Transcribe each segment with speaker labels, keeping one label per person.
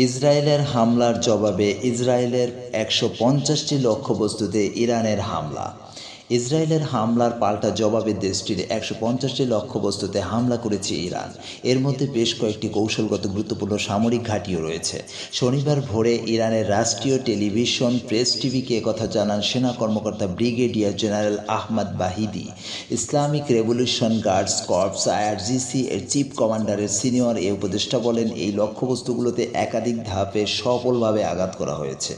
Speaker 1: ইসরায়েলের হামলার জবাবে ইসরায়েলের ১৫০টি লক্ষ্যবস্তুতে ইরানের হামলা। ইসরায়েলের হামলার পাল্টা জবাবে দেশটির ১৫০টি লক্ষ্যবস্তুতে হামলা করেছে ইরান। এর মধ্যে বেশ কয়েকটি কৌশলগত গুরুত্বপূর্ণ সামরিক ঘাঁটিও রয়েছে। শনিবার ভোরে ইরানের রাষ্ট্রীয় টেলিভিশন প্রেস টিভিকে একথা জানান সেনা কর্মকর্তা brigadier general Ahmad Vahidi. Islamic revolution guards corps IRGC এর চিফ কমান্ডারের সিনিয়র এই উপদেষ্টা বলেন, এই লক্ষ্যবস্তুগুলোতে একাধিক ধাপে সফলভাবে আঘাত করা হয়েছে।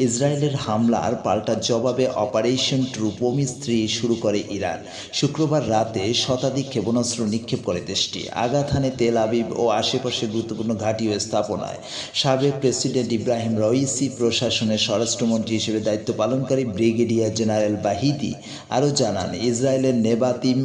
Speaker 1: ইসরায়েলের হামলার পাল্টা জবাবে অপারেশন ট্রু প্রমিস 3 শুরু করে ইরান। শুক্রবার রাতে শতাধিক ক্ষেপণাস্ত্র নিক্ষেপ করে দেশটি। আঘাত হানে তেল আবিব ও আশেপাশে গুরুত্বপূর্ণ ঘাঁটি ও স্থাপনায়। সাবেক প্রেসিডেন্ট ইব্রাহিম রইসি প্রশাসনের স্বরাষ্ট্রমন্ত্রী হিসেবে দায়িত্ব পালনকারী ব্রিগেডিয়ার জেনারেল বাহিদি আরও জানান, ইসরায়েলের নেবাতিম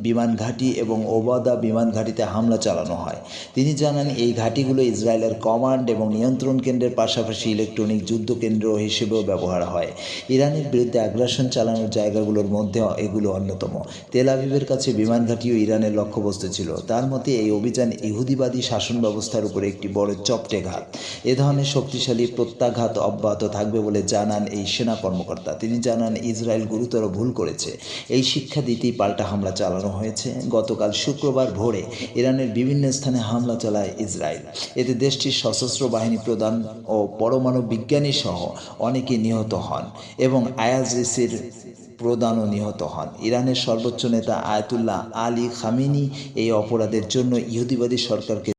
Speaker 1: বিমান ঘাঁটি এবং ওবাদা বিমান ঘাঁটিতে হামলা চালানো হয়। তিনি জানান, এই ঘাঁটিগুলো ইসরায়েলের কমান্ড এবং নিয়ন্ত্রণ কেন্দ্রের পাশাপাশি ইলেকট্রনিক যুদ্ধকেন্দ্র হিসেবেও ব্যবহার হয়। ইরানের বিরুদ্ধে আগ্রাসন চালানোর জায়গাগুলোর মধ্যে এগুলো অন্যতম। তেল আবিবের কাছে বিমান ঘাঁটিও ইরানের লক্ষ্যবস্তু ছিল। তার মতে, এই অভিযান ইহুদিবাদী শাসন ব্যবস্থার উপরে একটি বড় চপটেঘাত। এ ধরনের শক্তিশালী প্রত্যাঘাত অব্যাহত থাকবে বলে জানান এই সেনা কর্মকর্তা। তিনি জানান, ইসরায়েল গুরুতর ভুল করেছে। এই শিক্ষা দিতেই পাল্টা হামলা চালানো হয়েছে। গতকাল শুক্রবার ভোরে ইরানের বিভিন্ন স্থানে হামলা চালায় ইসরায়েল। এতে দেশটির সশস্ত্র বাহিনী প্রধান ও পরমাণু বিজ্ঞানী সহ অনেকে নিহত হন এবং আইআরজিসির প্রধানও নিহত হন। ইরানের সর্বোচ্চ নেতা আয়াতুল্লাহ আলী খামেনি এই অপরাধের জন্য ইহুদিবাদী সরকারকে